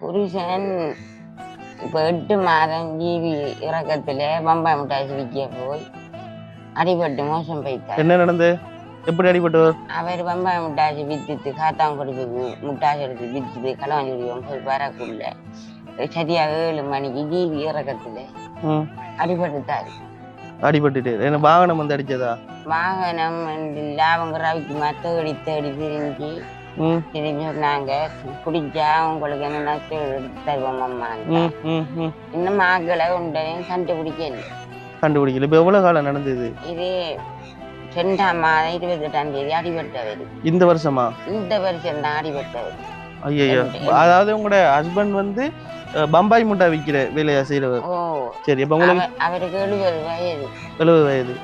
புருஷன் இப்போ 8 மாதம் ஜீவி இறக்கத்தில் பம்பாய் முட்டாய் விற்க போய் அடிபட்டு மோசம் போயிட்டார். என்ன நடந்து? எப்படி அடிபட்டவர்? அவர் பம்பாய் முட்டாய் வித்துட்டு காத்தாங்குடிக்கு முட்டாய் எடுத்து வித்துட்டு களவாஞ்சிடுவோம் போய் வரக்குள்ள சரியாக 7 மணிக்கு ஜீவி இறக்கத்தில் அடிபட்டுட்டாரு. அடிபட்டுட்டு என்ன வாகனம் வந்து அடிச்சதா? வாகனம் லாபங்க ரவிக்கு தேடி தேடி திரிஞ்சு சொன்னாங்க, குடிச்சா உங்களுக்கு என்ன தருவோம் அம்மா. இன்னும் ஆக்களை உண்டையும் கண்டுபிடிக்கல. இப்ப எவ்வளவு காலம் நடந்தது இது? 2ஆம் மாதம் 28ஆம் தேதி அடிபட்டவர். இந்த வருஷமா? இந்த வருஷம் தான் அடிபட்டவர். ஐயோ, அதாவது உங்களோட ஹஸ்பண்ட் வந்து பம்பாய் முட்டை விற்கிற வேலையா செய்யறவர்? சரி, அப்ப உங்களுக்கு அவருக்கு 70 வயது. 70 வயது.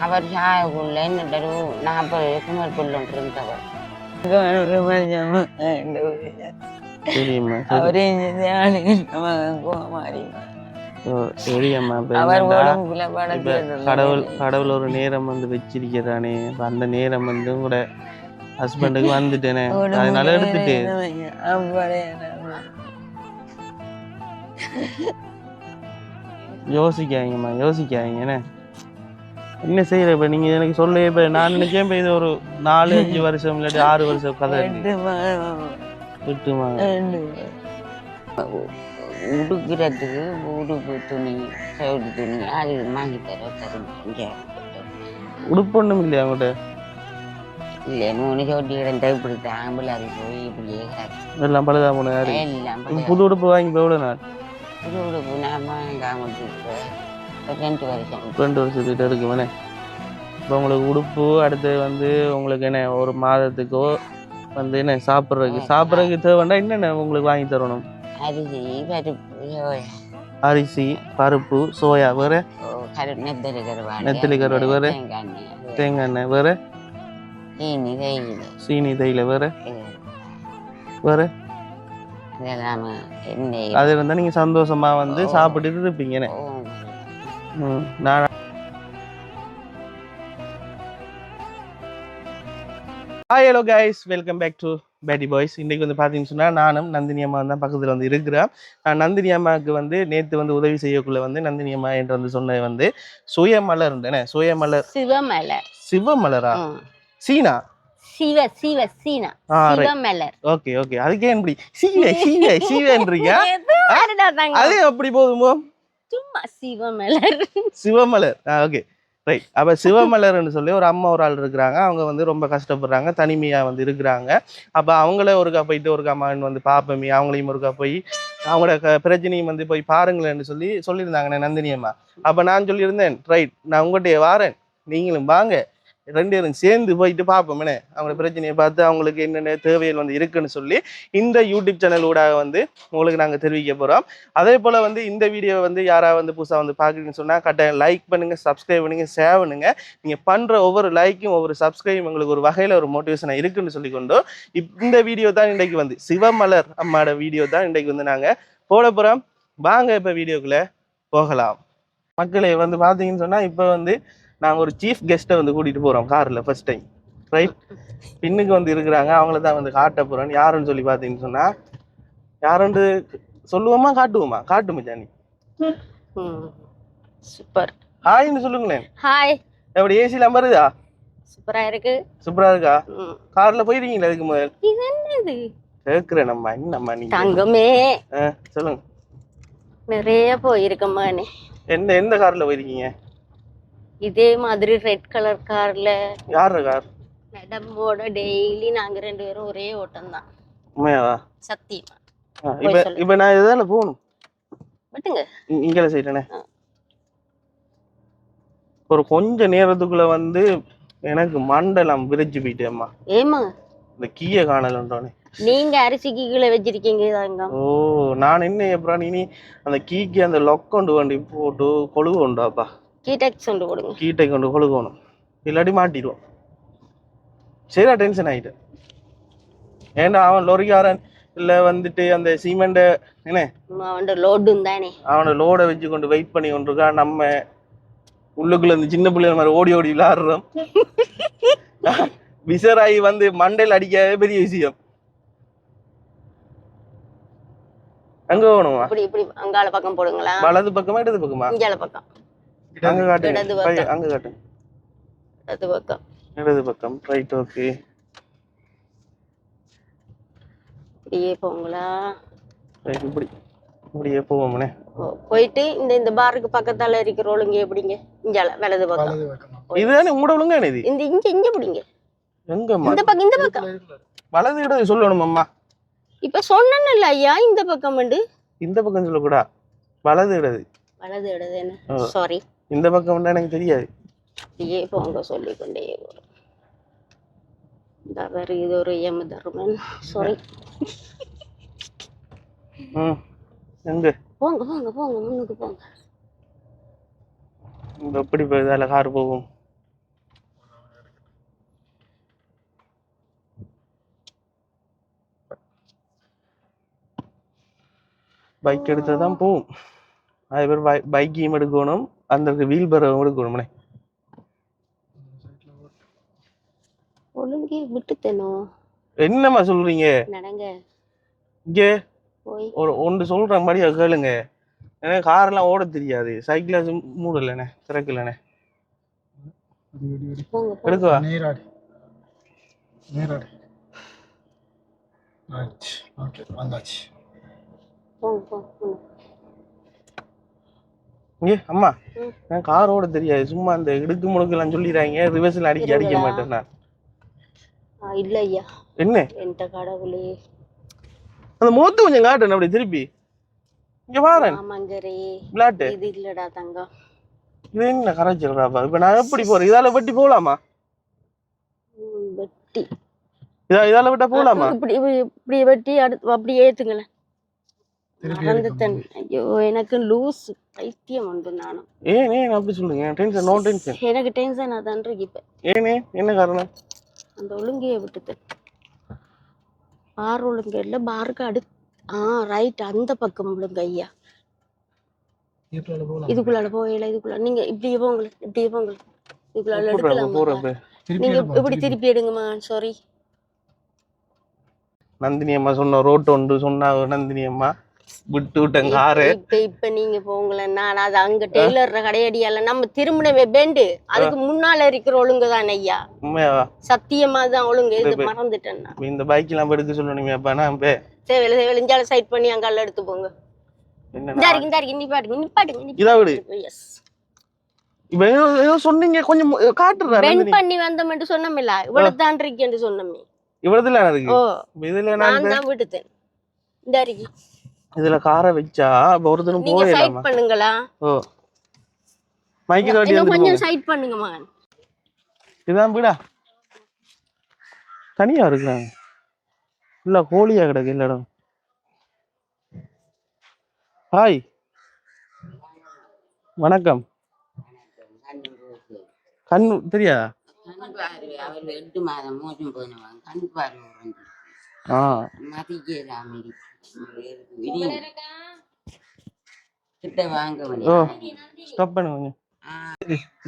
அவர் சாயக்குள்ள என்ன 40 குமர்புள்ள இருந்தவர். கடவுள் ஒரு நேரம் வந்து வச்சிருக்கிறானே, அந்த நேரம் வந்து கூட ஹஸ்பண்டுக்கு வந்துட்டேனே, அதனால எடுத்துட்டு யோசிக்காதீங்கண்ணே. என்ன செய்யற? இப்ப நீங்க எனக்கு சொல்ல, இப்ப நான் நினைச்சேன் இப்ப இது ஒரு 4-5 வருஷம் இல்லாட்டி 6 வருஷம் கதை. 8 மாதம் உடுக்கிறதுக்கு உடுப்பு துணி சவுடு துணி அது வாங்கி தர. உடுப்பு ஒண்ணும் இல்லையா அவங்கள்ட்ட? இல்லை, 3 சோட்டி கிடந்த இப்படி தாம்பல் அது போய் இப்படியே எல்லாம் பழுதா போன. புது உடுப்பு வாங்கி போய் எவ்வளவு நாள்? புது உடுப்பு நான் வாங்காம 2 வருஷம். 2 வருஷத்துக்கிட்ட இருக்குமே. இப்போ உங்களுக்கு உடுப்பு அடுத்து வந்து உங்களுக்கு என்ன ஒரு மாதத்துக்கோ வந்து என்ன சாப்பிட்றதுக்கு தேவைன்னா என்னென்ன உங்களுக்கு வாங்கி தரணும்? அரிசி, பருப்பு, சோயா, வேற நெத்தலி கருவாடு, வேற தேங்காய் எண்ணெய், வேற சீனி தேயிலை, வேற அது இருந்தா நீங்க சந்தோஷமா வந்து சாப்பிட்டுட்டு இருப்பீங்கன்னு. Hi, hello guys, welcome back to பேட்டி பாய்ஸ். இன்றைக்கு வந்து பார்த்தீங்கன்னு சொன்னால் நானும் நந்தினி அம்மா தான் பக்கத்தில் வந்து இருக்கிறேன். நான் நந்தினி அம்மாவுக்கு வந்து நேற்று வந்து உதவி செய்யக்குள்ள வந்து நந்தினி அம்மா என்று வந்து சொன்னது வந்து சுயமலர் உண்டுனே. சுயமலர் சிவமலரா? சீனா ஓகே ஓகே. அதுக்கே எப்படி சீவன்றீங்க? அதே அப்படி போதுமோ? Sivamalar okay right. அப்போ சிவமலர்ன்னு சொல்லி ஒரு அம்மா ஒரு ஆள் இருக்கிறாங்க. அவங்க வந்து ரொம்ப கஷ்டப்படுறாங்க, தனிமையாக வந்து இருக்கிறாங்க. அப்போ அவங்கள ஒருக்கா போயிட்டு ஒருக்கா அம்மான்னு வந்து பார்ப்போமே, அவங்களையும் ஒருக்கா போய் அவங்களோட பிரச்சனையும் வந்து போய் பாருங்களேன்னு சொல்லியிருந்தாங்கண்ணே நந்தினி அம்மா. அப்போ நான் சொல்லியிருந்தேன், ரைட் நான் உங்கள்கிட்ட வாரேன், நீங்களும் வாங்க, 2 பேரும் சேர்ந்து போயிட்டு பார்ப்போம்னே, அவங்களோட பிரச்சனையை பார்த்து அவங்களுக்கு என்னென்ன தேவைகள் வந்து இருக்குன்னு சொல்லி இந்த யூடியூப் சேனல் ஊடாக வந்து உங்களுக்கு நாங்கள் தெரிவிக்க போகிறோம். அதே போல் வந்து இந்த வீடியோவை வந்து யாராவது வந்து புதுசாக வந்து பார்க்குறீங்கன்னு சொன்னால் கட்டாயம் லைக் பண்ணுங்கள், சப்ஸ்கிரைப் பண்ணுங்கள், ஷேர் பண்ணுங்கள். நீங்கள் பண்ணுற ஒவ்வொரு லைக்கும் ஒவ்வொரு சப்ஸ்கிரைபும் எங்களுக்கு ஒரு வகையில் ஒரு மோட்டிவேஷனாக இருக்குன்னு சொல்லிக்கொண்டு இந்த வீடியோ தான் இன்றைக்கு வந்து சிவமலர் அம்மாவோட வீடியோ தான் இன்றைக்கு வந்து நாங்கள் போட போகிறோம். வாங்க இப்போ வீடியோக்குள்ளே போகலாம். மக்களை வந்து பார்த்தீங்கன்னு சொன்னால் இப்போ வந்து நாங்கள் ஒரு சீஃப் கெஸ்ட்டை வந்து கூட்டிகிட்டு போகிறோம் காரில் ஃபர்ஸ்ட் டைம். ரைட், பின்னுக்கு வந்து இருக்கிறாங்க, அவங்கள தான் வந்து காட்ட போகிறோம். யாருன்னு சொல்லி பார்த்தீங்கன்னு சொன்னால் யாருன்னு சொல்லுவோமா காட்டுவோமா? காட்டுமா ஜானி? சூப்பர். ஹாய்ன்னு சொல்லுங்களேன். ஹாய். எப்படி ஏசியில் அமருதா? சூப்பரா இருக்கு. சூப்பரா இருக்கா? காரில் போயிருக்கீங்களா இதுக்கு முதல்? இது என்னது கேட்குறேன் நம்ம என்னம்மா நீ தங்கமே. சொல்லுங்க. நிறைய போயிருக்கம்மா. எந்த காரில் போயிருக்கீங்க? இதே மாதிரி ரெட் கலர் கார்ல. யார் கார்? மேடமோட டெய்லி நாங்க 2 பேரும் ஒரே ஓட்டம் தான். உண்மையாவா? சத்தியமா. இப்ப நான் எதால போகணும்? விட்டுங்க, இங்கல செய்யறேனே. ஒரு கொஞ்ச நேரத்துக்குள்ள வந்து எனக்கு மண்டலம் விரிச்சு போயிட்டேம்மா. ஏமா இந்த கீயை காணலன்றானே. நீங்க அரிசிக்கு கீழே வச்சிருக்கீங்க தாங்க. ஓ, நான் என்ன எப்பறம் நீ அந்த கீக்கு அந்த லொக் கொண்டு வண்டி போட்டு கொழுகு கொண்டாப்பா. கீட்டெக்ஸ் கொண்டு கொடுங்க. கீட்டை கொண்டு கொழுகணும், இல்லாட்டி மாட்டிடுவோம். சரியா டென்ஷன் ஆகிட்டு. ஏன்னா அவன் லொரிக்காரன் இல்லை வந்துட்டு அந்த சிமெண்ட்டை என்ன அவனோட லோடும் தானே, அவனோட லோடை வச்சு கொண்டு வெயிட் பண்ணி கொண்டிருக்கா. நம்ம உள்ளுக்குள்ள இந்த சின்ன பிள்ளைங்க மாதிரி ஓடி ஓடி விளாடுறோம். விசராயி வந்து மண்டையில் அடிக்காத பெரிய விஷயம். அங்க போகணுமா? இப்படி இப்படி அங்கால பக்கம் போடுங்களா? வலது பக்கமா இடது பக்கமா? இங்கால பக்கம். அங்க காட்டுங்க. இடது பக்கம். அங்க காட்டுங்க. இடது பக்கம். இடது பக்கம். Right, okay. இப்படியே போங்களா? ரைட், இப்படியே போவோம்னே. போயிட்டு இந்த பாருக்கு பக்கத்தால இருக்கிற ஒழுங்கு எப்படிங்க? இங்கால வலது பக்கம். இதுதானே உங்களோட ஒழுங்கானே இது? இங்க பிடிங்க. எங்கம்மா? இந்த பக்கம். வலது இடது சொல்லணும் அம்மா. இப்ப சொன்னேன்ல ஐயா, இந்த பக்கம் வந்து. இந்த பக்கம் சொல்லக்கூடா, வலது இடது. வலது இடது என்ன? சாரி. இந்த பக்கம் எனக்கு தெரியாது. இப்படியே போங்க சொல்லிக்கொண்டே போறோம். இந்த வேற இது ஒரு தர்மன். சாரி. எங்க? போங்க முன்னுக்கு போங்க. எப்படி போகுதால கார் போகும்? பைக் எடுத்ததான் போகும். அதே பேர் பைக்கையும் எடுக்கணும், அந்த வீல் பரவும் எடுக்கணும்னே. ஒழுங்கே விட்டுத்தனோ. என்னம்மா சொல்றீங்க? நடங்க. இங்கே ஒன்று சொல்ற மாதிரி கேளுங்க. எனக்கு காரெல்லாம் ஓட தெரியாது, சைக்கிள் மூடலண்ணே, திறக்கலண்ணே. எடுக்கவா? இங்கே அம்மா, எனக்கு கார் ஓட தெரியாது, சும்மா அந்த இடுக்கு முடுக்கெல்லாம் சொல்லிடுறாங்க, ரிவர்ஸ்ல அடிக்க மாட்டேன் நான். இல்ல ஐயா. என்ன? என்கிட்ட கடவுளே. அந்த முகத்தை கொஞ்சம் காட்டுறேன் அப்படி திருப்பி. இங்க பாரு. ஆமாங்கரே. பிளாட். இது இல்லடா தங்கம். இது என்ன கரைச்சல்றாப்பா? இப்ப நான் எப்படி போறேன்? இதால வெட்டி போலாமா? வெட்டி. இதால விட்டா போலாமா? இப்படி வெட்டி அப்படி ஏத்துங்களேன். ஐயோ, எனக்கு லூஸ் பைத்தியம் உண்டு நானும். ஏன் அப்படி சொல்லுங்க? Tension, no tension. எனக்கு டென்ஷன் அதான் இருக்கு இப்ப. என்ன காரணம்? அந்த ஒழுங்கையை விட்டுட்டு பார் ஒழுங்கு இல்ல, பாருக்கு ரைட், அந்த பக்கம் ஒழுங்கு ஐயா. இதுக்குள்ளால போகல, இதுக்குள்ள நீங்க இப்படியே போங்கள, இதுக்குள்ளால எடுக்கலாம். நீங்க இப்படி திருப்பி எடுங்கம்மா. சாரி. நந்தினி அம்மா சொன்ன ரோட் ஒன்று சொன்னா நந்தினி அம்மா விட்டு விட்டேன் காரு. இப்ப நீங்க போங்களேன், நான் அது அங்க டெய்லர் கடையடியால நம்ம திரும்பினவே பேண்டு, அதுக்கு முன்னால இருக்கிற ஒழுங்குதான் ஐயா. உண்மையாவா? சத்தியமா தான் ஒழுங்கு. இது மறந்துட்டேன் நான். இந்த பைக் எல்லாம் எடுக்க சொல்லணுமே அப்ப. நான் சேவையில இஞ்சால சைட் பண்ணி அங்கால எடுத்து போங்க. சொன்னீங்க கொஞ்சம் காட்டுறேன் பண்ணி வந்தோம் சொன்னோம்ல, இவ்வளவு தான் இருக்கு சொன்னோமே. இவ்வளவுல இருக்கு. இதுல நான் தான் விட்டுட்டேன். இந்த இருக்கு. இதுல காரை வச்சா ஒருத்தனும் போகலாம். நீங்க சைட் பண்ணுங்களா? மைக் ஓட்டி வந்து கொஞ்சம் சைட் பண்ணுங்க மகன். இதான் வீடா? தனியா இருக்காங்க. இல்ல கோழியா கிடக்கு இல்ல இடம். ஹாய், வணக்கம். கண் தெரியா? அவர் 8 மாதம் மோசம் போனவங்க. கண் பார்வை ஸ்டாப் பண்ணுங்க.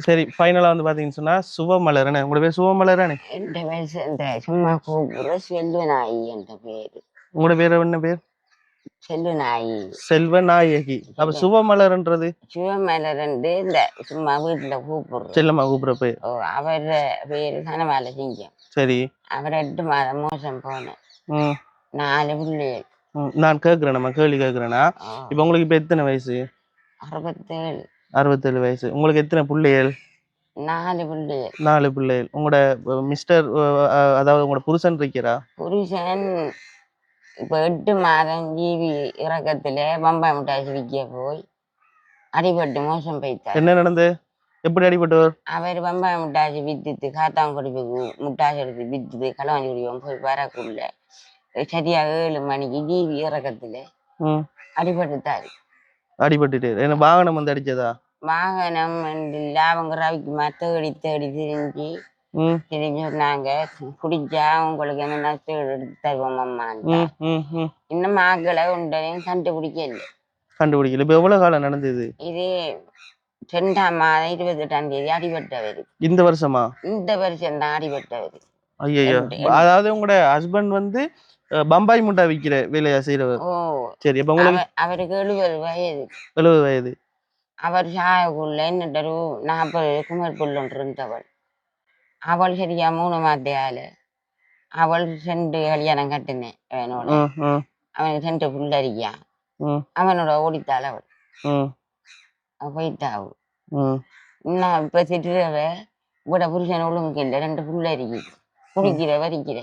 சரி, ஃபைனலா வந்து பாத்தீங்கன்னு சொன்னா சுவமலரனே. உங்களோட பேர் சுவமலரனே? என் பேர் இந்த சும்மா கூப்பிடுற செல்வநாயகி என்ற பேரு. உங்களோட பேர் என்ன பேர்? செல்வநாயகி. செல்வநாயகி. அப்ப சுவமலர்ன்றது? சுவமலர்ந்து இந்த சும்மா வீட்டுல கூப்பிடுறோம், செல்லம்மா கூப்பிடுற பேர். அவர் பேரு சனமால சிங்கம். சரி. அவர் 8 மாதம் மோசம் போனேன். 4 பிள்ளைகள். நான் கேக்குறேன், நம்ம கேள்வி கேக்குறேன்னா, இப்ப உங்களுக்கு இப்ப எத்தனை வயசு? 67. 67 வயசு. உங்களுக்கு எத்தனை பிள்ளைகள்? 4 பிள்ளைகள். 4 பிள்ளைகள். உங்களோட மிஸ்டர், அதாவது உங்களோட புருஷன் இருக்கிறா? புருஷன் இப்ப 8 மாதம் ஜீவி இறக்கத்துல பம்பாய் முட்டாய் விற்க போய் அடிபட்டு மோசம் போயிட்டார். என்ன நடந்து? எப்படி அடிபட்டவர்? அவர் பம்பாய் முட்டாய் வித்துட்டு காத்தாங்குடி முட்டாய் எடுத்து வித்துட்டு களவாஞ்சிக்குடியும் போய் வரக்குள்ள சரியா 7 மணிக்கு ஜீவி இறக்கத்துல அடிபட்டுட்டாரு. அடிபட்டுட்டு என்ன வாகனம் வந்து அடிச்சதா? வாகனம் அவங்க ரவிக்குமா தேடி திரிஞ்சு சொன்னாங்க, குடிச்சா உங்களுக்கு என்ன நஷ்டம் எடுத்து தருவோம் அம்மா. இன்னும் ஆக்களை உண்டையும் கண்டுபிடிக்கல. இப்ப எவ்வளவு காலம் நடந்தது இது? 2ஆம் மாதம் 28ஆம் தேதி அடிபட்டவர். இந்த வருஷமா? இந்த வருஷம் தான் அடிபட்டவர். ஐயோ, அதாவது உங்களோட ஹஸ்பண்ட் வந்து பம்பாய் முட்டை விற்கிற வேலையா செய்யறவர். ஓ சரி, அப்ப உங்களுக்கு அவருக்கு 70 வயது. 70 வயது. அவர் சாயக்குள்ள என்னட்ட ஒரு 40 குமர்புல் ஒன்று இருந்தவள். அவள் சரியா 3 மாத்தையால அவள் 2 கல்யாணம் கட்டினேன் அவனோட. அவனுக்கு 2 புள்ளரிக்கான். அவனோட ஓடித்தாள் அவள். போயிட்டாவு. இன்னும் இப்ப திட்டுறவ கூட புருஷன் ஒழுங்கு இல்லை, 2 புள்ளரிக்கு குடிக்கிற வரிக்கிற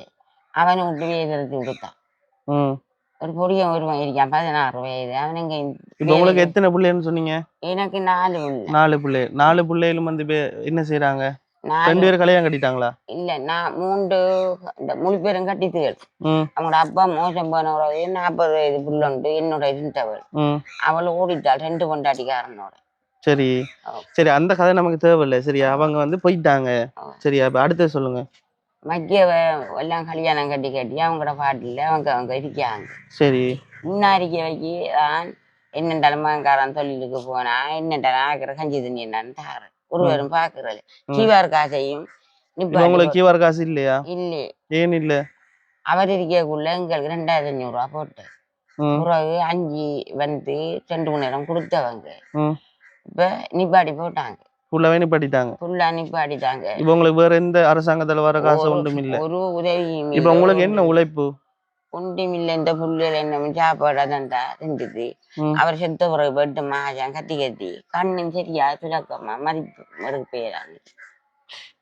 அவனை விட்டு வேதெடுத்து விடுத்தான். ஒரு பொடியன் ஒருவன் இருக்கான் 16 வயது. அவனுங்க உங்களுக்கு எத்தனை பிள்ளைன்னு சொன்னீங்க? எனக்கு 4 பிள்ளை. 4 பிள்ளை. 4 பிள்ளைகளும் வந்து என்ன செய்யறாங்க? 2 பேரும் கல்யாணம் கட்டிட்டாங்களா? இல்ல, நான் 3 முழு பேரும் கட்டித்துகள். அவங்களோட அப்பா மோசம் போனவர 40 வயது புள்ளண்டு என்னோட இருந்தவள். அவள் ஓடிட்டாள் 2 கொண்டாட்டிக்காரனோட. சரி சரி, அந்த கதை நமக்கு தேவையில்லை. சரியா, அவங்க வந்து போயிட்டாங்க. சரியா, இப்ப அடுத்து சொல்லுங்க. மக்கியவ எல்லாம் கல்யாணம் கட்டி அவங்களோட பாட்டில் அவங்க இருக்காங்க. சரி, முன்னாடிக்க வைக்கி தான் என்னென்றாலும் மகன்காரன் தொழிலுக்கு போனா என்னென்றாலும் ஆக்கிற கஞ்சி தண்ணி என்னன்னு தாரு ஒருவரும் பாக்குறது. கீவார் காசையும் உங்களுக்கு கீவார் காசு இல்லையா? இல்லையே. ஏன் இல்ல? அவர் இருக்கக்குள்ள எங்களுக்கு 2500 ரூபா போட்டு பிறகு 5 வந்து 2 மணி நேரம் கொடுத்தவங்க. இப்ப நிப்பாடி போட்டாங்க. ஃபுல்லாவே நிப்பாட்டிட்டாங்க. ஃபுல்லா நிப்பாட்டிட்டாங்க. இப்ப உங்களுக்கு வேற எந்த அரசாங்கத்துல வர காசு ஒன்றும் இல்ல? ஒரு உதவியும். இப்ப உங்களுக்கு என்ன உழைப்பு? ஒன்றும் இல்லை. இந்த புள்ளில என்ன சாப்பாடு தந்தா செஞ்சுது. அவர் செத்த பிறகு போட்டு மாஜான் கத்தி கண்ணும் சரியா துலக்கமா மதிப்பு மறுப்பேறாங்க.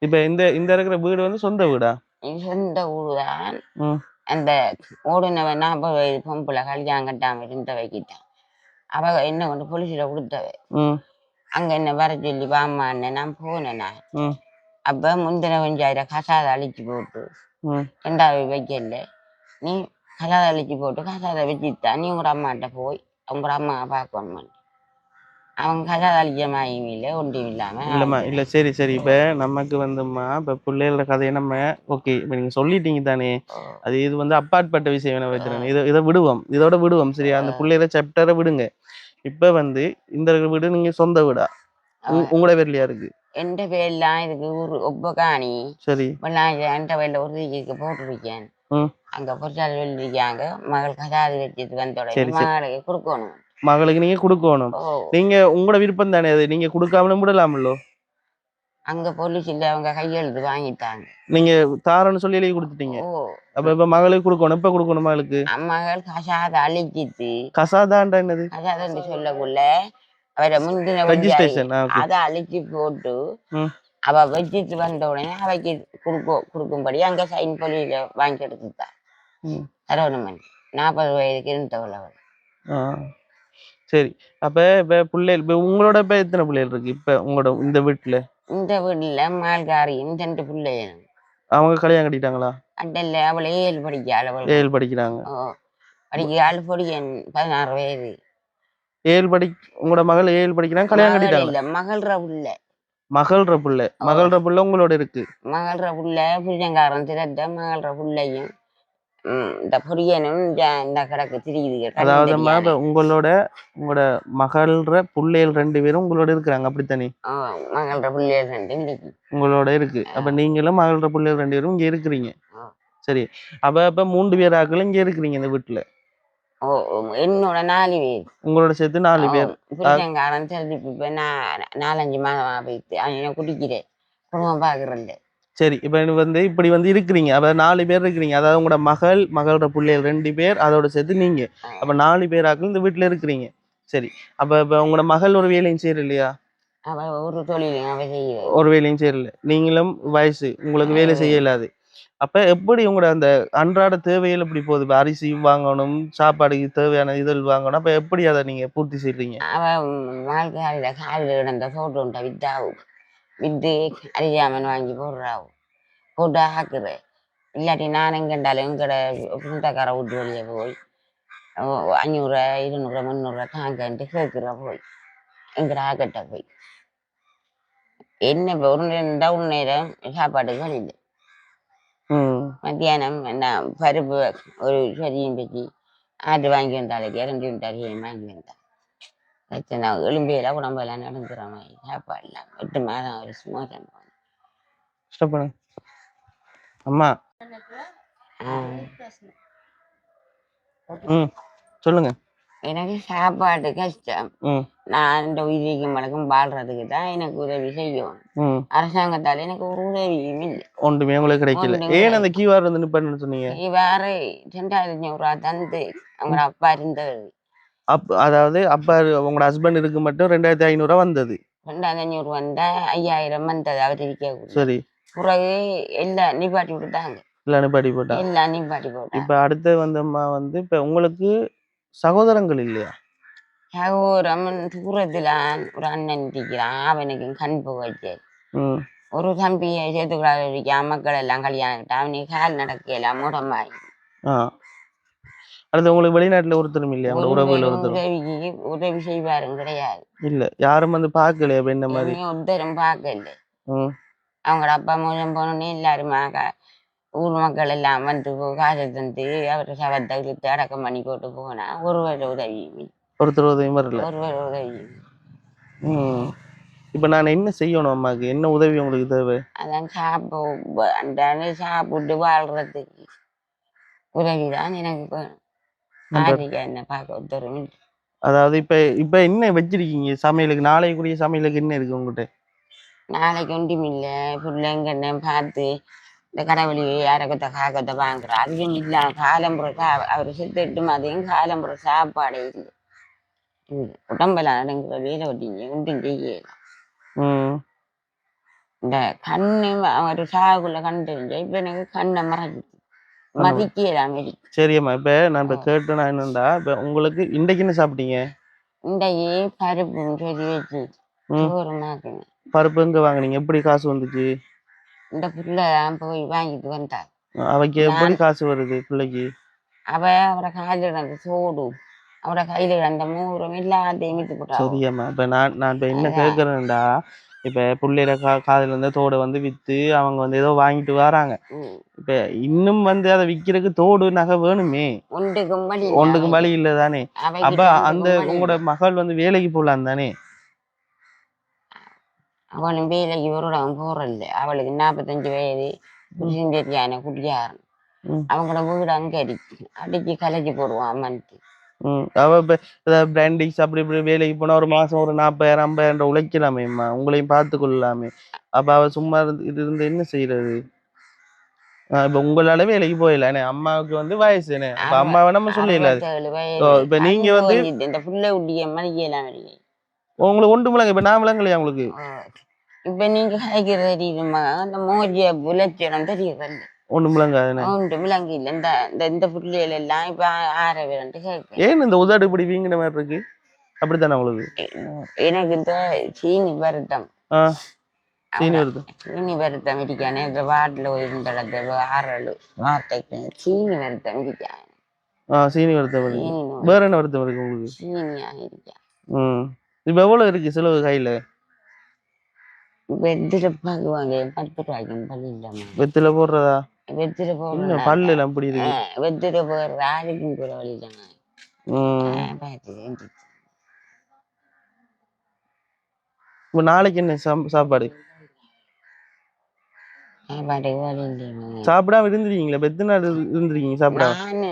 இப்ப இந்த இருக்கிற வீடு வந்து சொந்த வீடா? சொந்த ஊருதான். அந்த ஓடுனவன் 40 வயது பொம்புல கல்யாணம் கட்டாம இருந்த வைக்கிட்டான். அவ என்ன கொண்டு போலீஸ்ல கொடுத்தவ. அங்க என்ன வர சொல்லி வாமான்னு நான் போனேனா. அப்ப முந்தின 5000 கசாத அழிச்சு போட்டு 2வது வைக்கல. நீ கசாத அழிச்சு போட்டு கசாத வச்சுட்டா நீ உங்களோட அம்மாட்ட போய் உங்களோட அம்மா பார்க்கணும். அவங்க கசாத அழிச்சமாயும் இல்லை ஒன்றும் இல்லாம இல்லம்மா. இல்ல, சரி சரி, இப்ப நமக்கு வந்துமா இப்ப பிள்ளைகளோட கதையை நம்ம ஓகே இப்ப நீங்க சொல்லிட்டீங்க தானே. அது இது வந்து அப்பாற்பட்ட விஷயம் என்ன வச்சுருங்க. இதை விடுவோம், இதோட விடுவோம். சரியா, அந்த பிள்ளைகள சாப்டரை விடுங்க. இப்ப வந்து இந்த வீடு நீங்க சொந்த வீடா? உங்களோட பேர்லயா இருக்கு? எந்த பேர்லாம் இதுக்கு ஊர் ஒப்பகாணி. சரி, எந்த பேர்ல ஒரு இதுக்கு போட்டுருக்கேன். அங்க பொருளாதார இருக்காங்க. மகள் கசாது வச்சுட்டு வந்தோட மகளுக்கு கொடுக்கணும். மகளுக்கு நீங்க கொடுக்கணும். நீங்க உங்களோட விருப்பம் தானே அது, நீங்க கொடுக்காமலும் விடலாமல்லோ? அங்க போலீஸ் இல்ல, அவங்க கையெழுத்து வாங்கிட்டாங்க. நீங்க தாரன்னு சொல்லி எழுதி கொடுத்துட்டீங்க. அப்ப இப்ப மகளுக்கு கொடுக்கணும். இப்ப கொடுக்கணும் மகளுக்கு. மகள் கசாத அழிச்சிட்டு. கசாதான்டா என்னது? கசாதன்னு சொல்லக்குள்ள அவரை முந்தின ரெஜிஸ்ட்ரேஷன் அதை அழிச்சு போட்டு அவ வச்சிட்டு வந்த உடனே அவைக்கு கொடுக்கும்படி அங்க சைன் போலீஸ் வாங்கி எடுத்துட்டா. சரவணமணி 40 வயதுக்கு இருந்தவள் அவள். சரி, அப்ப இப்ப பிள்ளைகள் இப்ப உங்களோட இப்ப எத்தனை பிள்ளைகள் இருக்கு இப்ப உங்களோட இந்த வீட்டுல? இந்த வீட்டுல மால்காரியும் 2 பிள்ளைகள். அவங்க கல்யாணம் கட்டிட்டாங்களா? அண்டல்ல, அவளை 7 படிக்காள். 7 படிக்கிறாங்க. படிக்காள். பொடியன் 16 வயது. 7 உங்களோட மகள் 7 படிக்கிறாங்க, கல்யாணம் கட்டிட்டாங்க. இல்ல, மகள்ற புள்ள. மகள்ற புள்ள உங்களோட இருக்கு. மகள்ற புள்ள புரிஜங்காரன் திரட்ட மகள்ற புள்ளையும் இந்த பொரியனும் இந்த கிடக்கு திரியுது. அதாவது உங்களோட மகள்ற புள்ளைகள் 2 பேரும் உங்களோட இருக்கிறாங்க அப்படித்தானே? மகள்ற புள்ளைகள் 2 உங்களோட இருக்கு. அப்ப நீங்களும் மகள்ற புள்ளைகள் 2 பேரும் இங்க இருக்கிறீங்க. சரி, அப்ப 3 பேர் ஆக்கள் இங்க இருக்கிறீங்க இந்த வீட்டுல. என்னோட 4 பேர். உங்களோட சேர்த்து 4 பேர். புரிஜங்காரன் தெரிஞ்சு இப்ப நான் 4-5 மாதமா போயிட்டு அவன் குடிக்கிறேன், குடும்பம் பாக்குறேன். சரி, இப்ப வந்து இப்படி வந்து இருக்கிறீங்க. அப்ப 4 பேர் இருக்கிறீங்க. அதாவது உங்களோட மகளோட பிள்ளைகள் 2 பேர், அதோட சேர்த்து நீங்க. அப்ப 4 பேராக்கள் இந்த வீட்டுல இருக்கிறீங்க. சரி, அப்ப இப்ப உங்களோட மகள் ஒரு வேலையும் செய்யற இல்லையா? ஒரு தொழிலையும் ஒரு வேலையும் செய்யல. நீங்களும் வயசு உங்களுக்கு வேலை செய்ய இயலாது. அப்ப எப்படி உங்களோட அந்த அன்றாட தேவைகள் எப்படி போகுது? இப்ப அரிசி வாங்கணும், சாப்பாடுக்கு தேவையான இதழ் வாங்கணும். அப்ப எப்படி அதை நீங்க பூர்த்தி செய்றீங்க? வாழ்க்கையில காலில் கிடந்த சோட்டு வித்தாவும் வித்து அரியாமன் வாங்கி போடுறாவும் போட்டு ஆக்குறேன். இல்லாட்டி நான் எங்கேண்டாலும் எங்கட சொந்தக்கார வீட்டு வழியை போய் 500, 200, 300 தாங்கன்ட்டு கேட்குற போய் எங்கட ஆக்கட்ட போய் என்ன ஒரு 2 நேரம் சாப்பாட்டுக்கு வழியில். மத்தியானம் நான் பருப்பு ஒரு சரியும் பற்றி ஆட்டு வாங்கி வந்தாளுக்கு 2 அரிசியும் வாங்கி வந்தேன். பிரச்சனை எலும்பையெல்லாம் உடம்பெல்லாம் நடந்துக்கிற மாதிரி சாப்பாடுலாம் 8 மாதம் ஒரு மோசம் போனேன். அம்மா ம் சொல்லுங்க. எனக்கு சாப்பாடு கஷ்டம். நான் இந்த உயிரிக்கும் வழக்கம் வாழ்றதுக்கு தான் எனக்கு உதவி செய்யும். அரசாங்கத்தால எனக்கு ஒரு உதவியும் இல்லை. ஒன்றுமே உங்களுக்கு கிடைக்கல. ஏன் அந்த கீவார் வந்து நிப்பாட்டுன்னு சொன்னீங்க? வேற 2500 ரூபா தந்து அவங்க அப்பா இருந்தது. அதாவது அப்பா உங்களோட ஹஸ்பண்ட் இருக்கு மட்டும் 2500 ரூபா வந்தது. 2500 வந்தா 5000 வந்தது அவர் இருக்க. சரி. பிறகு எல்லாம் நிப்பாட்டி விட்டாங்க. எல்லாம் நிப்பாட்டி போட்டா. எல்லாம் நிப்பாட்டி போட்டா. இப்ப அடுத்து வந்தம்மா வந்து இப்ப உங்களுக்கு சகோதரங்கள் இல்லையா? சகோதரம் தூரத்துல ஒரு அண்ணன் இருக்கிறான். அவனுக்கு கண் போச்சு. ஒரு தம்பியை சேர்த்துக்கூடாது இருக்கான். மக்கள் எல்லாம் கல்யாணம் அவனுக்கு கால் நடக்கல மூடமாயி. அடுத்து உங்களுக்கு வெளிநாட்டுல ஒருத்தரும் இல்லையா? உதவி செய்வாரும் கிடையாது. இல்ல யாரும் வந்து பாக்கலையா? என்ன மாதிரி ஒருத்தரும் பார்க்கல. அவங்களோட அப்பா மூலம் போனோன்னே எல்லாரும் ஊர் மக்கள் எல்லாம் வந்து காசை தந்து அவரை சவத்தை இழுத்து அடக்கம் பண்ணி போட்டு போனா ஒருவர் உதவியும் ஒருத்தர் உதவியும் வரல. ஒருவர் உதவியும். இப்ப நான் என்ன செய்யணும் அம்மாக்கு? என்ன உதவி உங்களுக்கு தேவை? அதான் சாப்பிட்டு வாழ்றதுக்கு உதவிதான் எனக்கு என்ன பார்க்க ஒருத்தரும். அதாவது இப்ப இப்ப என்ன வச்சிருக்கீங்க சமையலுக்கு? நாளைக்குரிய சமையலுக்கு என்ன இருக்கு உங்ககிட்ட? நாளைக்கு ஒன்றும் இல்லை. பிள்ளைங்க என்ன பார்த்து இந்த கடவுளி யாரக்கத்தை காக்கத்தை வாங்குற அதுவும் இல்லாம காலம்புற அவர் செத்துட்டு அதையும் காலம்புற சாப்பாடே இல்லை. உடம்பெல்லாம் நடங்குற வேலை வட்டிங்க ஒன்றும் செய்யலாம். இந்த கண்ணு அவர் சாகுள்ள கண் தெரிஞ்ச இப்ப எனக்கு கண்ணை மதிக்கலாம். சரியம்மா இப்ப நான் இப்ப கேட்டேன்னா என்னண்டா இப்ப உங்களுக்கு இன்றைக்கு என்ன சாப்பிட்டீங்க? இன்றைக்கு பருப்பும் சொல்லி வச்சு சோறுமாக்குங்க. பருப்பு எங்க வாங்கினீங்க? எப்படி காசு வந்துச்சு? இந்த பிள்ளைதான் போய் வாங்கிட்டு வந்தா. அவைக்கு எப்படி காசு வருது பிள்ளைக்கு? அவரை காலில் அந்த சோடு அவரை கையில அந்த மூரம் எல்லாத்தையும் விட்டு போட்டா. சரியம்மா இப்ப நான் இப்ப என்ன கேட்கறேன்டா இப்ப பிள்ளையில காதுல இருந்த தோடை வந்து வித்து அவங்க வந்து ஏதோ வாங்கிட்டு வராங்க. இப்ப இன்னும் வந்து அதை விக்கிறதுக்கு தோடு நகை வேணுமே. ஒன்றுக்கும் வழி இல்லதானே? அப்ப அந்த உங்களோட மகள் வந்து வேலைக்கு போலாம் தானே? அவளும் வேலைக்கு ஒரு போறல. அவளுக்கு 45 வயது. புரியான குடியாரன். அவங்களோட வீடு அங்க அடிச்சு கலைச்சி போடுவான் அம்மனுக்கு. அவ பிராண்டிக்ஸ் அப்படி இப்படி வேலைக்கு போனா ஒரு மாசம் ஒரு 40,000 50,000 உழைக்கலாமேம்மா. உங்களையும் பார்த்து கொள்ளலாமே. அப்ப அவ சும்மா இருந்து என்ன செய்யறது? இப்ப உங்களால வேலைக்கு போயிடல. அம்மாவுக்கு வந்து வயசு என்ன அப்ப அம்மாவை நம்ம சொல்லிடலாது. இப்ப நீங்க வந்து இந்த புள்ள உடைய மணிக்கலாம் உங்களுக்கு ஒன்று முழங்க. இப்ப நான் விளங்கலையா உங்களுக்கு? இப்ப நீங்க காய்கறி தெரியுமா? அந்த மோஜிய புலச்சடம் தெரியல. ஒன்றும் விளங்காது. ஒன்றும் விளங்கு இல்லை. இந்த புள்ளிகள் எல்லாம் இப்ப ஆரவிட்டு கேட்க. ஏன் இந்த உதடு இப்படி வீங்கின மாதிரி இருக்கு? அப்படித்தானே உங்களுக்கு? எனக்கு இந்த சீனி வருத்தம். சீனி வருத்தம் இருக்கானே. இந்த வார்டில் இருந்த இடத்துல 6 வார்த்தைக்கு சீனி வருத்தம் இருக்கான். சீனி வருத்தம் இருக்கு. வேற என்ன வருத்தம் இருக்கு உங்களுக்கு? சீனியா இருக்கா. இப்ப எவ்வளவு இருக்கு செலவு கையில? வெத்தில பாக்குவாங்க 10 ரூபாய்க்கு பல்லு இல்லாம. வெத்தில போடுறதா? வெத்தில போடுற பல்லு எல்லாம் அப்படி இருக்கு. வெத்தில போடுற ஆளுக்கும் கூட வழி இல்லைங்க. இப்ப நாளைக்கு என்ன சாப்பாடு? சாப்பாட்டுக்கு வழி இல்லைங்க. சாப்பிடாம இருந்துருக்கீங்களா? எத்தனை நாள் இருந்துருக்கீங்க சாப்பிடாம? நான்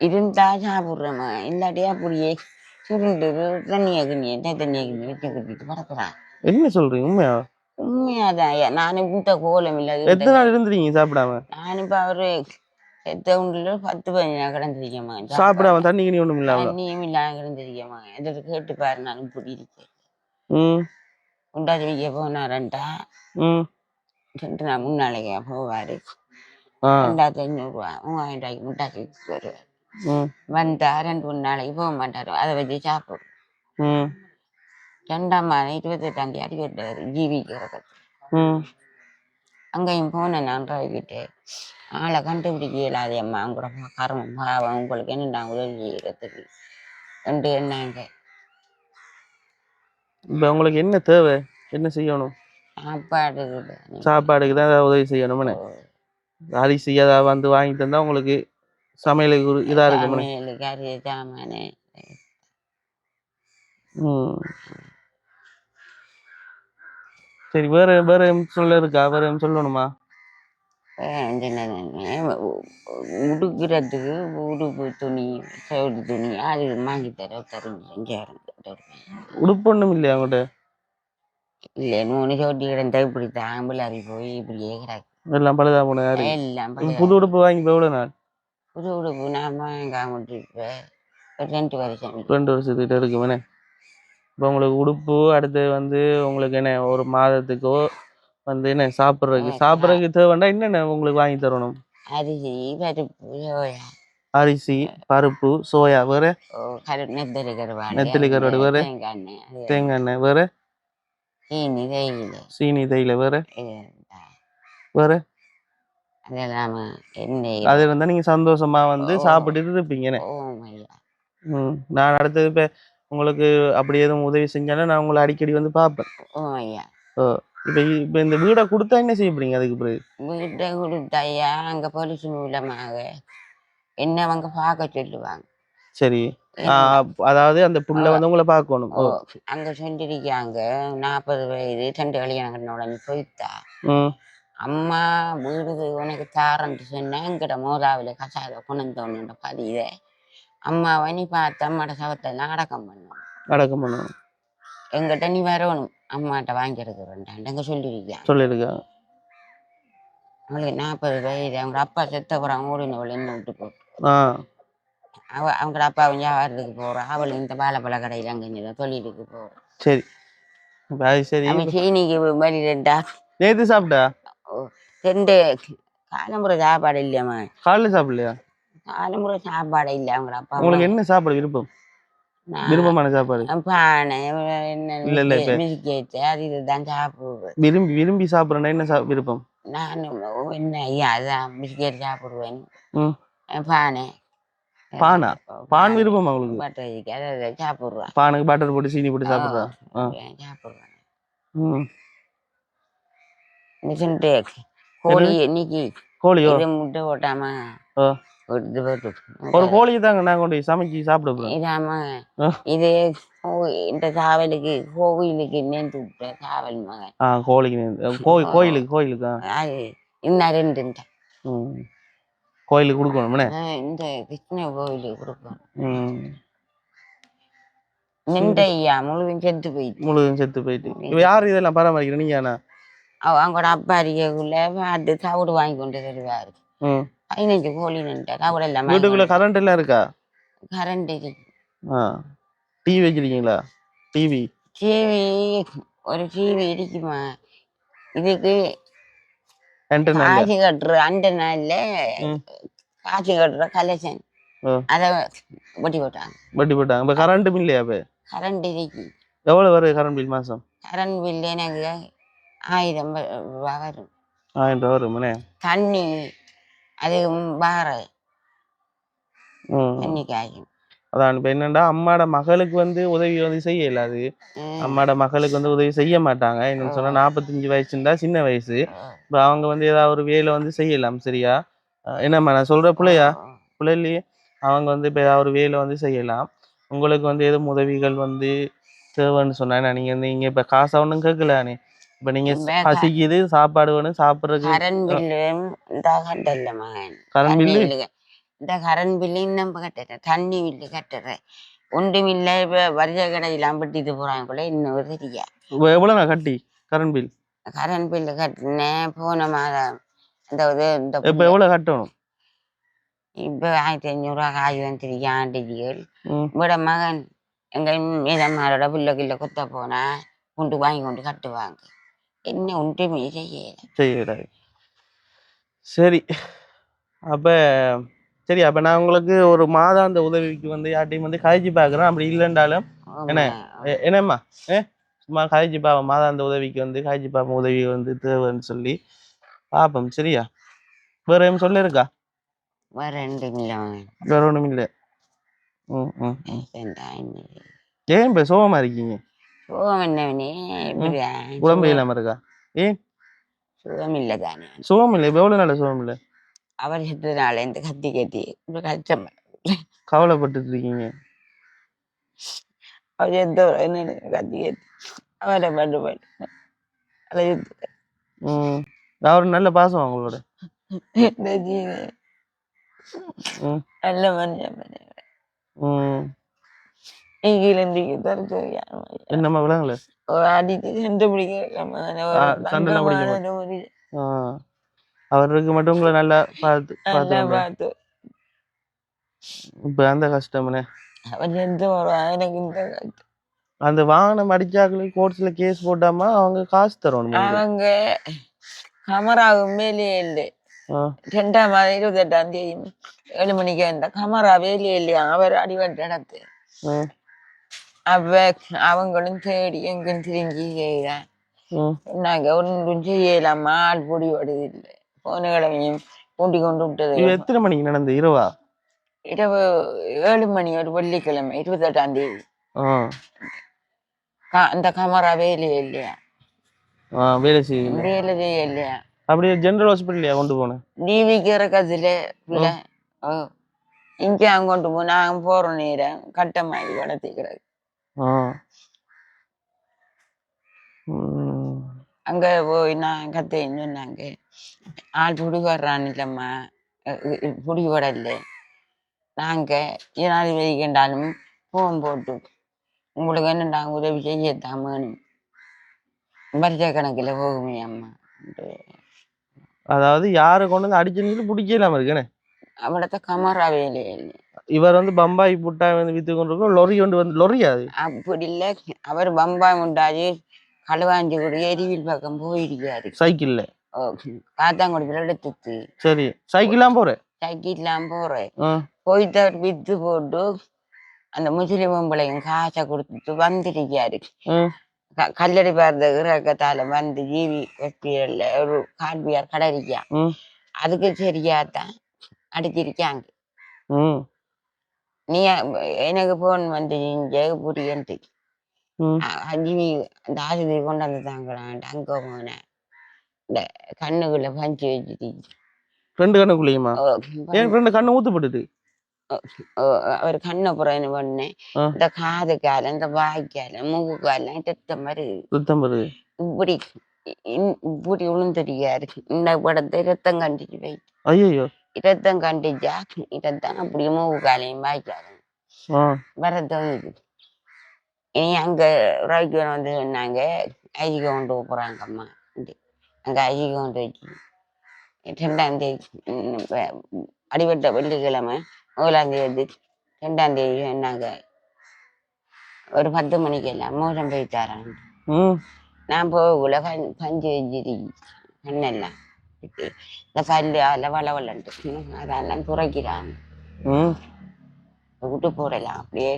இருந்தா சாப்பிடுறேன். இல்லாட்டியா அப்படியே சுருண்டு தண்ணியை வச்சு குடிட்டு பறக்குறான். என்ன சொல்றீங்க? உண்மையா? உண்மையாதான். நான் இந்த கோலம் இல்ல. எத்தனை நாள் இருந்துருக்கீங்க சாப்பிடாம? நான் இப்ப அவரு 10-15 கிடந்திருக்கேமா. சாப்பிடாம தண்ணி கிணி ஒண்ணும் இல்லாம? தண்ணியும் இல்லாம கிடந்திருக்கேமா. எதிர்த்து கேட்டு பாரு. நான் இப்படி இருக்கேன். உண்டாச்சு வைக்க போனாரண்டா 2 நாள் முன்னாலேயே போவாரு. 2500 ரூபா 3000 ரூபாய்க்கு முட்டாச்சு வருவார். வந்தா 2-3 நாளைக்கு போக மாட்டாரு. அதை வச்சு சாப்பிடும். 2ஆம் மாதம் 28ஆம் தேதி அடிக்கிட்டாரு ஜீவிக்கு. அங்கேயும் போனேன் நான் கிட்டே. ஆளை கண்டுபிடிக்க இயலாது அம்மா. கூட கர்மம் பாவம் உங்களுக்கு என்ன உதவி செய்யறதுக்கு என்னங்க. இப்ப உங்களுக்கு என்ன தேவை? என்ன செய்யணும்? சாப்பாடுக்கு தான் உதவி செய்யணும். அரிசி ஏதாவது வந்து வாங்கி தந்தா உங்களுக்கு சமையலுக்கு இதா இருக்கு. சரி வேற வேற சொல்ல இருக்கா? வேற சொல்லணுமா? உடுக்கிறதுக்கு உடுப்பு துணி சவுடி துணி அது வாங்கி தர தருங்க உடுப்பு ஒண்ணும் இல்லையா அவங்கள்ட்ட? இல்லை 3 சவுட்டி கிடந்தா இப்படி தாம்பல் அறி போய் இப்படியே கிடக்கு எல்லாம் பழுதா போன யாரு? எல்லாம் புது உடுப்பு வாங்கி போய் எவ்வளவு நாள்? புது உடுப்பு நாம காமிட்டு இப்ப 2 வருஷம் 2 வருஷத்துக்கிட்ட இருக்குமே. இப்போ உங்களுக்கு உடுப்பு அடுத்து வந்து உங்களுக்கு என்ன ஒரு மாதத்துக்கோ வந்து என்ன சாப்பிட்றதுக்கு தேவைன்னா என்னென்ன உங்களுக்கு வாங்கி தரணும்? அரிசி பருப்பு சோயா அரிசி பருப்பு சோயா வேற நெத்தலி கருவாடு வேற தேங்காய் எண்ணெய் வேற சீனி தேயிலை வேற வேற அது இருந்தா நீங்க சந்தோஷமா வந்து சாப்பிட்டுட்டு இருப்பீங்கன்னு. நான் அடுத்தது இப்ப உங்களுக்கு அப்படி எதுவும் உதவி செஞ்சாலும் நான் உங்களை அடிக்கடி வந்து பார்ப்பேன். இப்ப இந்த வீடை கொடுத்தா என்ன செய்ய போறீங்க? அதுக்கு பிறகு வீட்டை கொடுத்தாயா அங்க போலீஸ் மூலமாக என்ன அவங்க பார்க்க சொல்லுவாங்க. சரி, அதாவது அந்த புள்ள வந்து உங்களை பார்க்கணும். அங்க சொல்லிருக்காங்க 40 வயது 2 கல்யாணம் உடனே போயிட்டா அம்மா வீடு உனக்கு தாரன்ட்டு சொன்னா எங்கிட்ட மோதாவில கசாத கொண்டு பதித அம்மாவை நீ பார்த்த அம்மாட்ட சவத்தெல்லாம் அடக்கம் பண்ணணும் எங்கிட்ட நீ வரணும் அம்மாட்ட வாங்கிருக்கிறேன்டாங்க சொல்லியிருக்காங்க. அவங்களுக்கு 40 வயது அவங்க அப்பா செத்த போறாங்க ஓடினவள் என்ன விட்டு போட்டு அவங்க அப்பா வியாபாரத்துக்கு போறான் அவள் இந்த பாலப்பழ கடையில் அங்கே தொழிலுக்கு போறான். சரி சரி சீனிக்கு வெளியிட்டா நேற்று சாப்பிட்டா 2 காலம்புற சாப்பாடு இல்லையம்மா. காலையில் சாப்பிடலையா? காலம்புற சாப்பாடு இல்லை அவங்க அப்பா. உங்களுக்கு என்ன சாப்பாடு விருப்பமான சாப்பாடு? பானை அது இதுதான் சாப்பிடுவேன். விரும்பி சாப்பிட்றேன்னா என்ன விருப்பம்? நான் என்ன ஐயா அதான் பிஸ்கெட் சாப்பிடுவேன். பான் விருப்பம் உங்களுக்கு? பட்டர் அதை சாப்பிடுவேன். பானுக்கு பட்டர் போட்டு சீனி போட்டு சாப்பிடுவேன். கோழி இன்னைக்கு கோழியோ முட்டை போட்டாம ஒரு கோழி தாங்க நான் கொண்டு சமைச்சு சாப்பிட போறேன். இது இந்த காவலுக்கு கோவிலுக்கு நேர்ந்து விட்ட காவல் மகன் கோயிலுக்கு இன்னும் 2 கோயிலுக்கு கொடுக்கணும். இந்த கிருஷ்ண கோவிலுக்கு கொடுக்கணும். நின்றையா முழுவதும் செத்து போயிட்டு இப்ப யாரு இதெல்லாம் பராமரிக்கிறேன்? நீங்க அவங்களோட அப்பா அடிக்கக்குள்ள பார்த்து தவிடு வாங்கி கொண்டு தருவாரு. 15 கோழி நின்ற தவிடு எல்லாம். வீட்டுக்குள்ள கரண்ட் எல்லாம் இருக்கா? கரண்ட் இருக்கு. டிவி வச்சிருக்கீங்களா? டிவி ஒரு டிவி இருக்குமா? இதுக்கு காசு கட்டுற அண்டனா இல்ல காசு கட்டுற கலெக்ஷன் அத வட்டி போட்டாங்க. கரண்ட் பில் இல்லையா? கரண்ட் இருக்கு. எவ்வளவு வருது கரண்ட் பில் மாசம்? கரண்ட் பில் எனக்கு 1000 ரூபா வரும். 1000 ரூபா வரும். தண்ணி அது தண்ணி காயும். அதான் இப்ப என்னன்னா அம்மாட மகளுக்கு வந்து உதவி வந்து செய்யல. அது அம்மாட மகளுக்கு வந்து உதவி செய்ய மாட்டாங்க. என்னன்னு சொன்னா 45 வயசுண்டா சின்ன வயசு. இப்ப அவங்க வந்து ஏதாவது ஒரு வேலை வந்து செய்யலாம். சரியா? என்னம்மா நான் சொல்ற பிள்ளைலையே அவங்க வந்து இப்ப ஏதாவது ஒரு வேலை வந்து செய்யலாம். உங்களுக்கு வந்து எதுவும் உதவிகள் வந்து தேவைன்னு சொன்னா நீங்க இப்ப காசு ஒன்றும் கேட்கலானே. இப்ப நீங்க பசிக்குது சாப்பாடு வேணும் சாப்பிட்றதுக்கு கரண்ட் பில்லு இந்த கரண்ட் பில்லு இன்னும் கட்டுறேன். தண்ணி பில்லு கட்டுறேன். ஒன்றும் இல்லை. இப்ப வரிசை கடையெல்லாம் பட்டிட்டு போறாங்க கூட இன்னும் தெரியா. எவ்வளவு நான் கட்டி கரண்ட் பில்லு கட்டினேன் போன மாதம். இப்ப எவ்வளவு கட்டணும்? இப்ப 1500 ரூபா காய் வந்துருக்கேன் ஆண்டிகள். விட மகன் எங்க மீதம்மாரோட பிள்ளைக்குள்ள கொத்த போனா கொண்டு வாங்கி கொண்டு கட்டுவாங்க. என்ன ஒன்றுமே செய்யல. சரி அப்ப நான் உங்களுக்கு ஒரு மாதாந்த உதவிக்கு வந்து யார்ட்டையும் வந்து காய்ச்சி பாக்குறேன். அப்படி இல்லைன்றாலும் என்னம்மா சும்மா காய்ச்சி பாப்போம். மாதாந்த உதவிக்கு வந்து காய்ச்சி பாப்போம் உதவி வந்து தேவைன்னு சொல்லி பாப்போம். சரியா? வேற எதுவும் சொல்ல இருக்கா? வேற ஒண்ணும் இல்லை. ஏன் இப்ப சோகமா இருக்கீங்க? உடம்பு இல்லாம இருக்கா? ஏன் சுகம் இல்லதானே? சுகம் இல்லை. எவ்வளவு நாள் சுகம் இல்லை? அவர் செத்ததுனால இந்த கத்தி கஷ்டம் கவலைப்பட்டு இருக்கீங்க. அவர் எந்த கத்தி அவரை பண்ணு அவர் நல்ல பாசம் அவங்களோட. இந்த ஜீவன் ம் நல்ல மனுஷன் ம் இங்கிலிருந்து தரது என்னம்மா விளங்கல ஒரு அடித்து சென்று பிடிக்க சண்டைலாம் பிடிக்க மாட்டேன் அவருக்கு மட்டும் உங்களை நல்லா பார்த்து நல்லா பார்த்து பார்த்து இப்போ அந்த கஷ்டம்னே அவன் எந்த வருவான் எனக்கு இந்த கஷ்டம். அந்த வாகனம் அடிச்சாக்களுக்கு கோர்ட்ஸ்ல கேஸ் போட்டாமா அவங்க காசு தரணும் அவங்க கமராவும் வேலையே இல்லை 2ஆம் மாதம் 28ஆம் தேதி 7 மணிக்கு வந்த கமரா வேலையே இல்லையா அவர் அடிபட்ட இடத்து அவ அவங்களும் தேடி எங்கும் திரிஞ்சு செய்யறான் நாங்க ஒன்றும் செய்யலாமா ஆள் பொடி வருது இல்லை போன கிழமையும் கூட்டி கொண்டு விட்டது எத்தனை மணிக்கு நடந்து இரவா இரவு 7 மணி ஒரு வெள்ளிக்கிழமை 28ஆம் தேதி அந்த கமரா வேலையே இல்லையா வேலை செய்ய வேலை செய்ய இல்லையா அப்படியே ஜெனரல் ஹாஸ்பிட்டல்லையா கொண்டு போனேன் டிவிக்கு இறக்கத்துல பிள்ளை இங்கே அவங்க கொண்டு போ நாங்கள் போகிற நேரம் கட்டமாகி வளர்த்திக்கிறது அங்க போய் நான் கத்தேன்னு சொன்னாங்க ஆள் புடி வர்றான் இல்லம்மா புடி வடல நாங்க ஜனாதிபதி கண்டாலும் போம் போட்டு உங்களுக்கு என்ன நாங்கள் உதவி செய்யத்தான் வேணும் வருஷ கணக்கில் போகுமே அம்மா அதாவது யாரை கொண்டு வந்து அடிச்சுன்னு பிடிக்கலாம இருக்குன்னு அவடத்த கமரா வேலையே இல்லை இவர் வந்து பம்பாய் புட்டாய் வந்து வித்து கொண்டிருக்கோம் லொரி கொண்டு வந்து லொரியாது அப்படி இல்லை அவர் பம்பாய் முட்டாஜி களுவாஞ்சி கூட எரிவில் பக்கம் போயிருக்காரு சைக்கிள்ல காத்தாங்குடியில எடுத்துச்சு சரி சைக்கிள்லாம் போறேன் சைக்கிள்லாம் போறேன் போயிட்டு அவர் வித்து போட்டு அந்த முஸ்லிம் பொம்பளையும் காசை கொடுத்துட்டு வந்திருக்காரு கல்லடி பார்த்த இறக்கத்தால வந்து ஜீவி ஹாஸ்பிட்டல்ல ஒரு கால்பியார் கடறிக்கா அதுக்கு சரியாத்தான் அடிச்சிருக்காங்க நீ எனக்கு போன் வந்து புரியன்ட்டு ஜீவி அந்த ஆசிரியர் கொண்டு வந்து தாங்களான் அங்க போனேன் இந்த கண்ணுக்குள்ள பஞ்சு வச்சுட்டு 2 கண்ணுக்குள்ளேயுமா ஏன் 2 கண்ணு ஊத்துப்பட்டுது அவர் கண்ணை புறம் என்ன பண்ணேன் இந்த காது காலம் இந்த வாய்க்கால மூக்கு காலம் ரத்தம் வருது இப்படி இப்படி விழுந்துருக்காரு இந்த படத்தை ரத்தம் கண்டிச்சு வை ஐயோ ரத்தம் கண்டிச்சா ரத்தம் அப்படி மூக்கு காலையும் வாய்க்காலும் வரத்தம் இனி அங்க ராய்க்கு வந்து சொன்னாங்க ஐஜிக்கு கொண்டு போறாங்கம்மா அங்க ஐஜிக்கு கொண்டு வச்சு 2ஆம் தேதி அடிபட்ட வெள்ளிக்கிழமை 1ஆம் தேதி 2ஆம் தேதி சொன்னாங்க ஒரு 10 மணிக்கு எல்லாம் மோசம் போயிட்டாரான் நான் போகக்குள்ள பஞ்சு வச்சிரு கண்ணெல்லாம் இந்த பல்லு அதில் வளவலன்ட்டு அதெல்லாம் துறைக்கிறாங்க விட்டு போடலாம் அப்படியே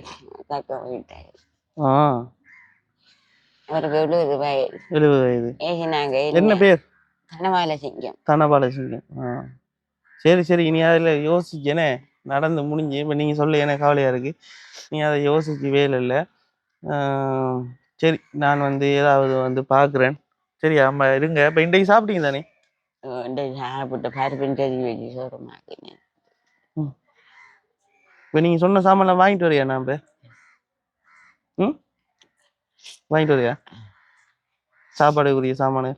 கக்க போயிட்டாரு அவருக்கு 70 வயது ஏசினாங்க என்ன பேர் தனபாலசிங்கம் சரி இனி அதில் யோசிச்சேனே நடந்து முடிஞ்சு இப்போ நீங்கள் சொல்ல எனக்கு கவலையாக இருக்குது நீ அதை யோசிச்சு வேலை இல்லை சரி நான் வந்து ஏதாவது வந்து பார்க்குறேன் சரியா அம்மா இருங்க இப்போ இன்றைக்கு சாப்பிட்டீங்க தானே சாப்பிட்டு பருப்பின் கறி வச்சு சோறுமாக்குனேன் இப்போ நீங்கள் சொன்ன சாமான்லாம் வாங்கிட்டு வரியா நான் வாங்கிட்டு வரியா சாப்பாடுக்குரிய சாமானு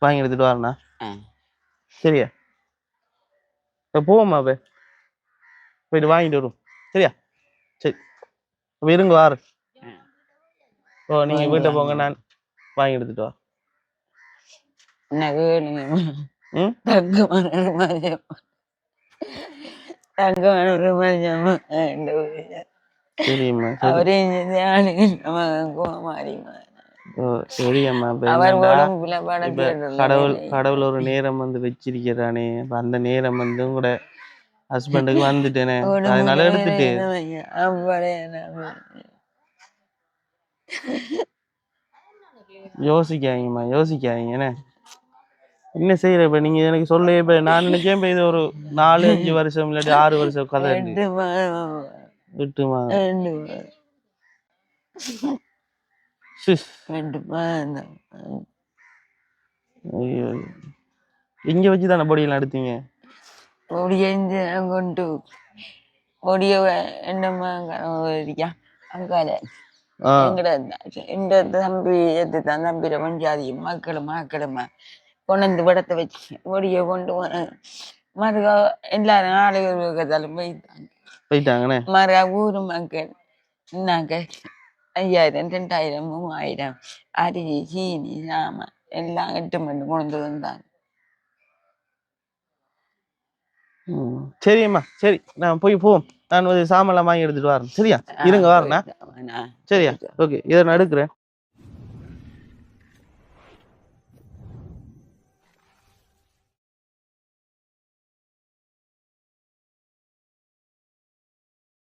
வாங்கி எடுத்துட்டு வரண்ணா சரியா இப்போ போவோம்மா அப்போ போயிட்டு வாங்கிட்டு வரும் சரியா சரி அப்போ இருங்க வாரு நீங்கள் வீட்டை போங்க நான் வாங்கி எடுத்துட்டு வா சரிம்மா கடவுள் ஒரு நேரம் வந்து வச்சிருக்கிறானே அந்த நேரம் வந்து கூட ஹஸ்பண்டுக்கு வந்துட்டேனே அதனால எடுத்துட்டு யோசிக்காதீங்கண்ணே என்ன செய்யற இப்ப நீங்க எனக்கு சொல்ல இப்ப நான் நினைச்சேன் இப்ப இது ஒரு 4-5 வருஷம் இல்லாட்டி 6 வருஷம் கதை 8 மாதம் இங்க வச்சுதானே பொடியெல்லாம் எடுத்தீங்க கொண்டு பொடிய என்னம்மா அங்கால எங்கட இந்த தம்பி எடுத்துதான் தம்பியில பஞ்சாதியும் மக்களுமா கொண்டு வந்து விடத்தை வச்சு ஒடிய கொண்டு மறுகா எல்லாரும் ஆளுகளும் போயிட்டாங்கண்ணே. மறுகா ஊர் மக்கள் என்னங்க 5000 2000 3000 அரிசி சீனி சாமான் எல்லாம் 8 மணி கொண்டு வந்தாங்க. சரிம்மா, சரி நான் போவோம். நான் சாமான்லாம் வாங்கி எடுத்துட்டு வரேன். சரியா, இருங்க வரேண்ணா. சரியா, ஓகே, இதை நான் எடுக்கிறேன்.